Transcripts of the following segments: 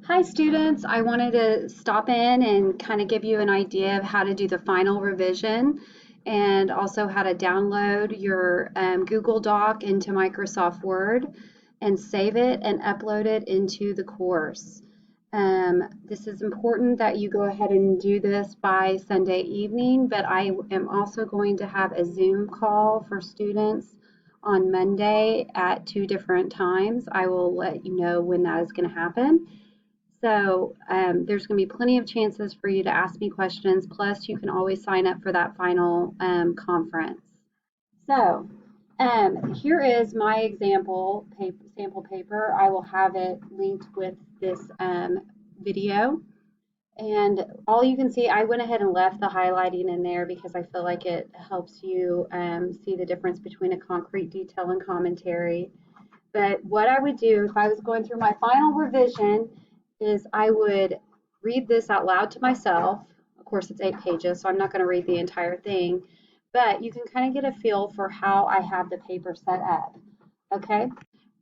Hi students, I wanted to stop in and kind of give you an idea of how to do the final revision and also how to download your Google Doc into Microsoft Word and save it and upload it into the course. This is important that you go ahead and do this by Sunday evening, but I am also going to have a Zoom call for students on Monday at two different times. I will let you know when that is going to happen. So there's going to be plenty of chances for you to ask me questions. Plus, you can always sign up for that final conference. So here is my sample paper. I will have it linked with this video. And all you can see, I went ahead and left the highlighting in there because I feel like it helps you see the difference between a concrete detail and commentary. But what I would do if I was going through my final revision is I would read this out loud to myself. Of course, it's 8 pages, so I'm not going to read the entire thing, but you can kind of get a feel for how I have the paper set up. Okay.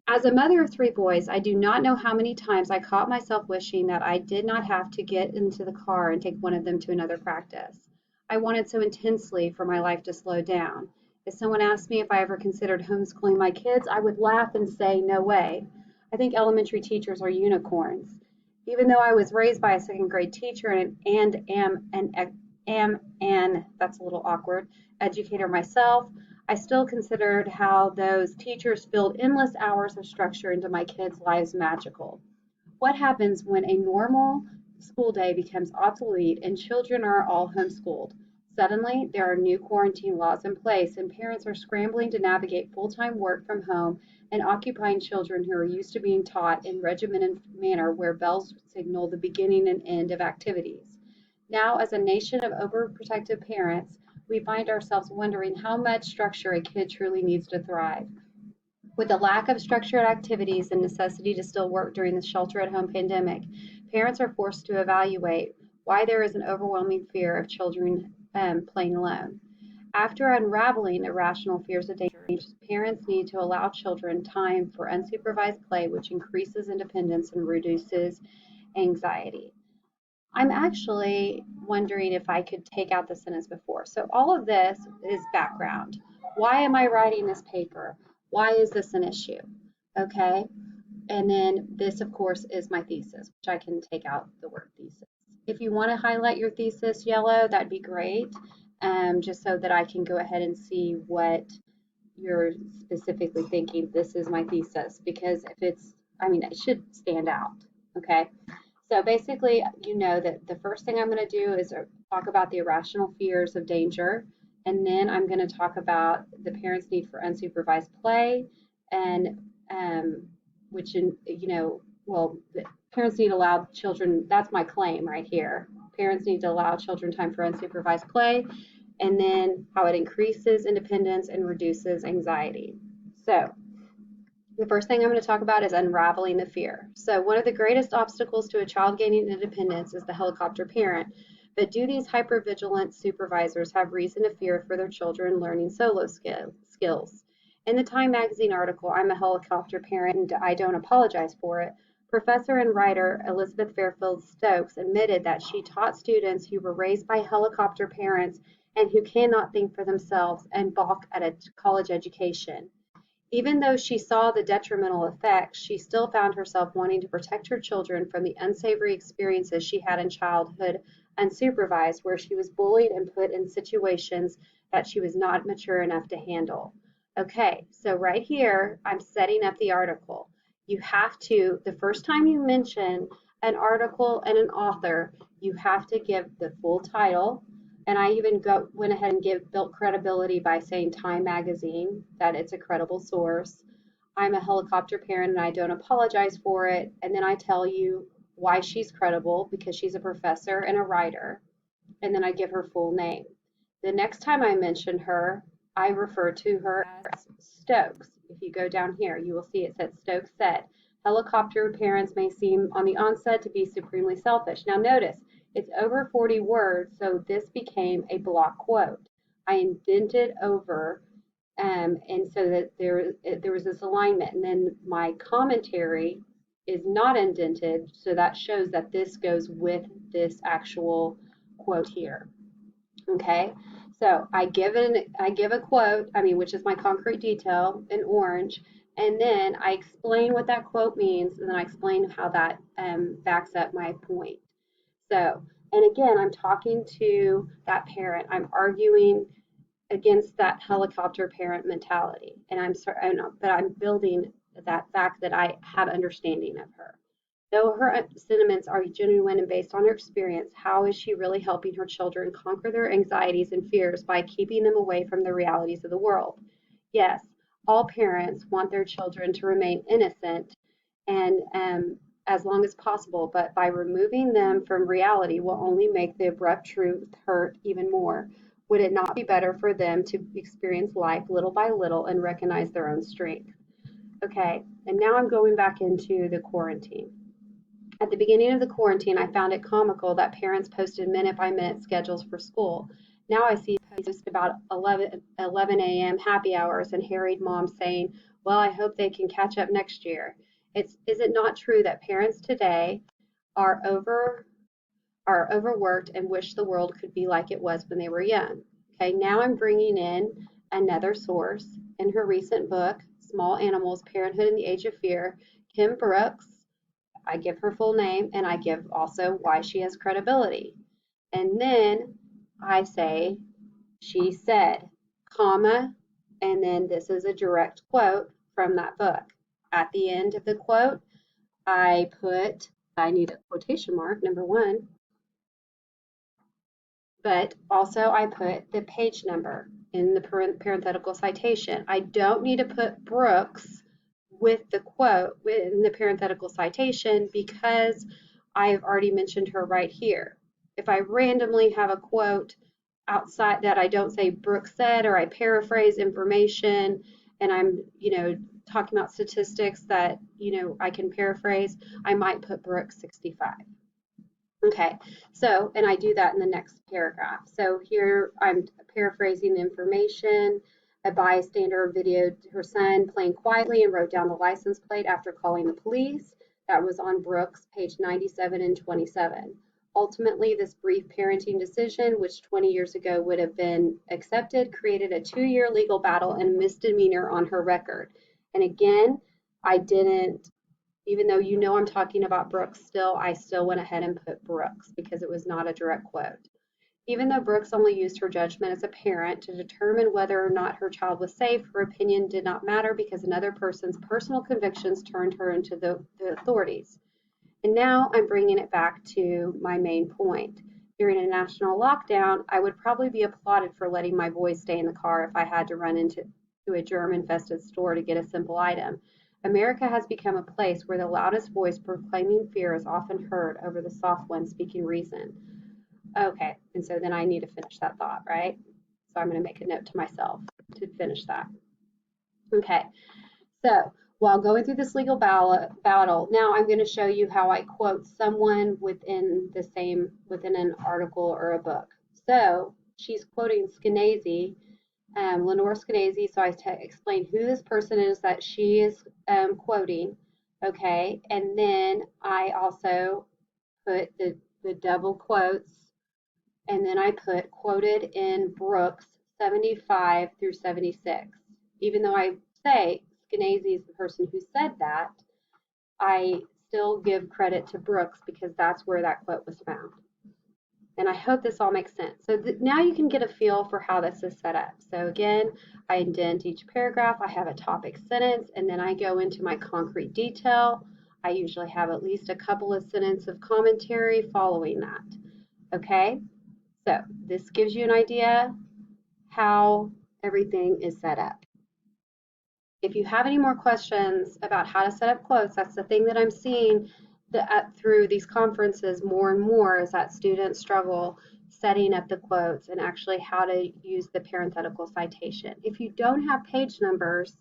As a mother of three boys, I do not know how many times I caught myself wishing that I did not have to get into the car and take one of them to another practice. I wanted so intensely for my life to slow down. If someone asked me if I ever considered homeschooling my kids, I would laugh and say, no way. I think elementary teachers are unicorns. Even though I was raised by a second grade teacher and am an, that's a little awkward, educator myself, I still considered how those teachers filled endless hours of structure into my kids' lives magical. What happens when a normal school day becomes obsolete and children are all homeschooled? Suddenly, there are new quarantine laws in place, and parents are scrambling to navigate full time work from home and occupying children who are used to being taught in regimented manner where bells signal the beginning and end of activities. Now, as a nation of overprotective parents, we find ourselves wondering how much structure a kid truly needs to thrive. With the lack of structured activities and necessity to still work during the shelter at home pandemic, parents are forced to evaluate why there is an overwhelming fear of children playing alone. After unraveling irrational fears of danger, parents need to allow children time for unsupervised play, which increases independence and reduces anxiety. I'm actually wondering if I could take out the sentence before. So all of this is background. Why am I writing this paper? Why is this an issue? Okay. And then this, of course, is my thesis, which I can take out the word thesis. If you want to highlight your thesis yellow, that'd be great, just so that I can go ahead and see what you're specifically thinking. This is my thesis, because if it's, I mean, it should stand out. Okay. So basically, you know that the first thing I'm going to do is talk about the irrational fears of danger, and then I'm going to talk about the parents' need for unsupervised play, and which, well, the parents need to allow children. That's my claim right here. Parents need to allow children time for unsupervised play, and then how it increases independence and reduces anxiety. So the first thing I'm going to talk about is unraveling the fear. So one of the greatest obstacles to a child gaining independence is the helicopter parent. But do these hypervigilant supervisors have reason to fear for their children learning solo skills? In the Time magazine article, I'm a helicopter parent and I don't apologize for it, professor and writer Elizabeth Fairfield Stokes admitted that she taught students who were raised by helicopter parents and who cannot think for themselves and balk at a college education. Even though she saw the detrimental effects, she still found herself wanting to protect her children from the unsavory experiences she had in childhood unsupervised, where she was bullied and put in situations that she was not mature enough to handle. Okay, so right here, I'm setting up the article. You have to, the first time you mention an article and an author, you have to give the full title, and I even went ahead and built credibility by saying Time Magazine, that it's a credible source. I'm a helicopter parent and I don't apologize for it. And then I tell you why she's credible, because she's a professor and a writer. And then I give her full name. The next time I mention her, I refer to her as Stokes. If you go down here, you will see it says Stokes said, helicopter parents may seem on the onset to be supremely selfish. Now notice, it's over 40 words, so this became a block quote. I indented over, and so that there was this alignment. And then my commentary is not indented, so that shows that this goes with this actual quote here. Okay, so I give a quote, which is my concrete detail in orange, and then I explain what that quote means, and then I explain how that backs up my point. So, and again, I'm talking to that parent. I'm arguing against that helicopter parent mentality, and I'm sorry, but I'm building that fact that I have understanding of her. Though her sentiments are genuine and based on her experience, how is she really helping her children conquer their anxieties and fears by keeping them away from the realities of the world? Yes, all parents want their children to remain innocent and as long as possible, but by removing them from reality will only make the abrupt truth hurt even more. Would it not be better for them to experience life little by little and recognize their own strength? Okay, and now I'm going back into the quarantine. At the beginning of the quarantine, I found it comical that parents posted minute by minute schedules for school. Now I see posts about 11 a.m. happy hours and harried moms saying, well, I hope they can catch up next year. Is it not true that parents today are overworked and wish the world could be like it was when they were young? Okay, now I'm bringing in another source. In her recent book, Small Animals, Parenthood in the Age of Fear, Kim Brooks, I give her full name, and I give also why she has credibility. And then I say, she said, comma, and then this is a direct quote from that book. At the end of the quote, I need a quotation mark, number one, but also I put the page number in the parenthetical citation. I don't need to put Brooks with the quote in the parenthetical citation because I've already mentioned her right here. If I randomly have a quote outside that I don't say Brooks said, or I paraphrase information and I'm, talking about statistics that, I can paraphrase, I might put Brooks 65. Okay, so, and I do that in the next paragraph. So here I'm paraphrasing the information. A bystander videoed her son playing quietly and wrote down the license plate after calling the police. That was on Brooks, page 97 and 27. Ultimately, this brief parenting decision, which 20 years ago would have been accepted, created a 2-year legal battle and misdemeanor on her record. And again, I didn't, even though I'm talking about Brooks still, I still went ahead and put Brooks because it was not a direct quote. Even though Brooks only used her judgment as a parent to determine whether or not her child was safe, her opinion did not matter because another person's personal convictions turned her into the authorities. And now I'm bringing it back to my main point. During a national lockdown, I would probably be applauded for letting my boys stay in the car if I had to run into a germ-infested store to get a simple item. America has become a place where the loudest voice proclaiming fear is often heard over the soft one speaking reason. Okay, and so then I need to finish that thought, right? So I'm going to make a note to myself to finish that. Okay, so while going through this legal battle, now I'm going to show you how I quote someone within an article or a book. So she's quoting Skenazy, Lenore Skenazy, so I explain who this person is that she is quoting, okay, and then I also put the double quotes, and then I put quoted in Brooks 75 through 76. Even though I say Skenazy is the person who said that, I still give credit to Brooks because that's where that quote was found. And I hope this all makes sense. So now you can get a feel for how this is set up. So again, I indent each paragraph. I have a topic sentence, and then I go into my concrete detail. I usually have at least a couple of sentences of commentary following that. Okay, so this gives you an idea how everything is set up. If you have any more questions about how to set up quotes, that's the thing that I'm seeing through these conferences more and more, is that students struggle setting up the quotes and actually how to use the parenthetical citation. If you don't have page numbers,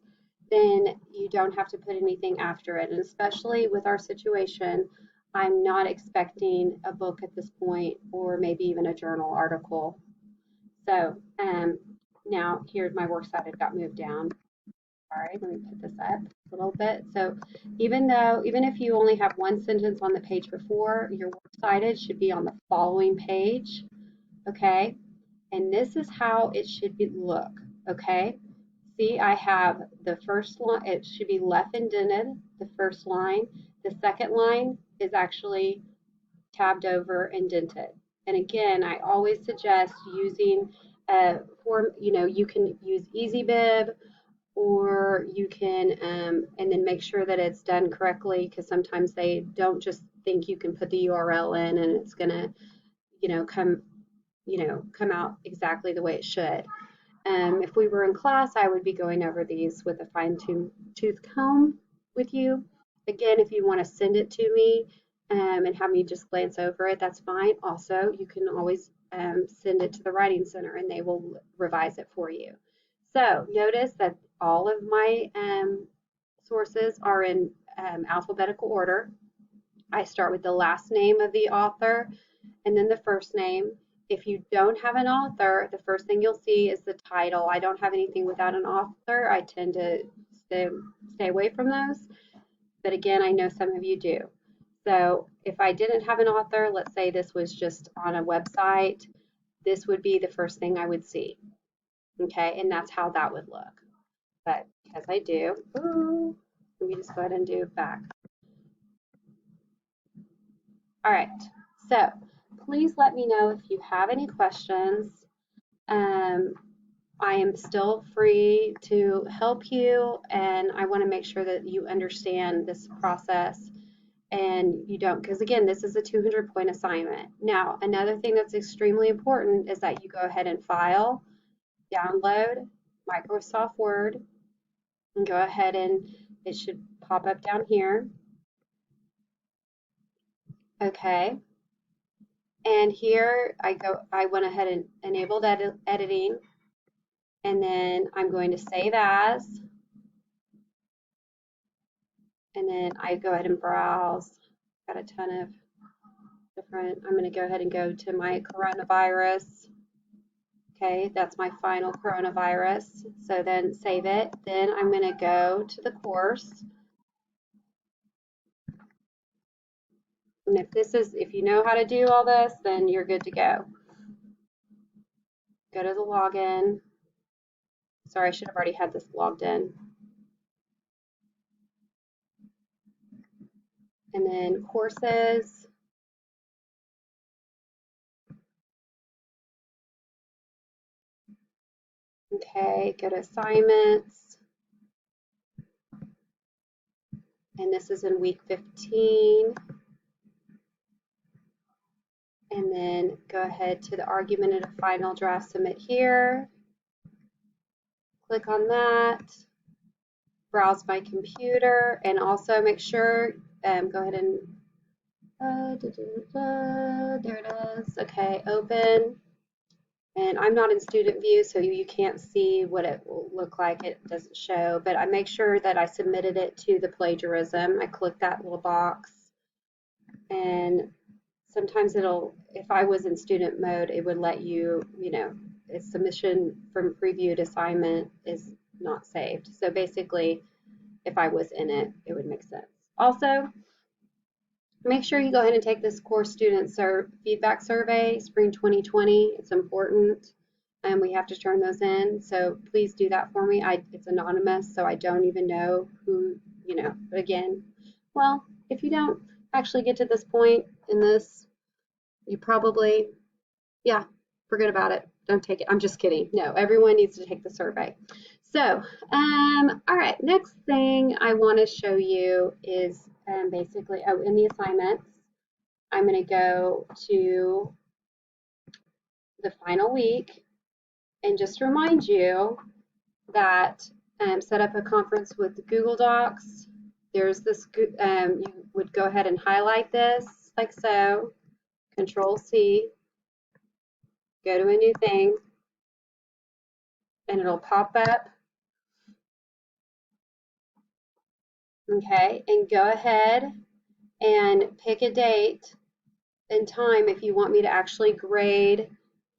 then you don't have to put anything after it. And especially with our situation, I'm not expecting a book at this point, or maybe even a journal article. So now here's my works cited got moved down. Sorry, let me put this up a little bit. So even if you only have one sentence on the page before, your works cited should be on the following page, okay? And this is how it should look, okay? See, I have the first line, it should be left indented, the first line. The second line is actually tabbed over, indented. And again, I always suggest using a form, you can use EasyBib, or you can, and then make sure that it's done correctly, because sometimes they don't just think you can put the URL in and it's going to, come out exactly the way it should. If we were in class, I would be going over these with a fine-tooth comb with you. Again, if you want to send it to me and have me just glance over it, that's fine. Also, you can always send it to the Writing Center and they will revise it for you. So notice that all of my sources are in alphabetical order. I start with the last name of the author and then the first name. If you don't have an author, the first thing you'll see is the title. I don't have anything without an author. I tend to stay away from those. But again, I know some of you do. So if I didn't have an author, let's say this was just on a website, this would be the first thing I would see. Okay, and that's how that would look. But because I do, let me just go ahead and do back. All right, so please let me know if you have any questions. I am still free to help you, and I want to make sure that you understand this process and you don't, because again, this is a 200-point assignment. Now, another thing that's extremely important is that you go ahead and file, download Microsoft Word, and go ahead and it should pop up down here. Okay. And here I went ahead and enabled editing, and then I'm going to save as, and then I go ahead and browse. Got a ton of different, I'm going to go ahead and go to my coronavirus. Okay, that's my final coronavirus. So then save it. Then I'm going to go to the course. And if you know how to do all this, then you're good to go. Go to the login. Sorry, I should have already had this logged in. And then courses. Okay, go to assignments. And this is in week 15. And then go ahead to the argumentative final draft, submit here. Click on that. Browse my computer, and also make sure, go ahead and, there it is. Okay, open. And I'm not in student view, so you can't see what it will look like. It doesn't show, but I make sure that I submitted it to the plagiarism. I click that little box, and sometimes if I was in student mode, it would let you, its submission from previewed assignment is not saved. So basically, if I was in it, it would make sense. Also, make sure you go ahead and take this course student feedback survey, spring 2020. It's important, and we have to turn those in. So please do that for me. It's anonymous, so I don't even know who, but again, well, if you don't actually get to this point in this, you probably, yeah, forget about it. Don't take it. I'm just kidding. No, everyone needs to take the survey. So, all right, next thing I want to show you is basically, in the assignments, I'm going to go to the final week and just remind you that set up a conference with Google Docs. There's this, you would go ahead and highlight this like so, Control C, go to a new thing, and it'll pop up. Okay, and go ahead and pick a date and time if you want me to actually grade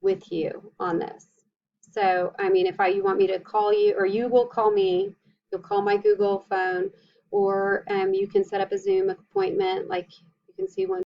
with you on this. So, I mean, if you want me to call you, or you will call me You'll call my Google phone, or you can set up a Zoom appointment, like you can see one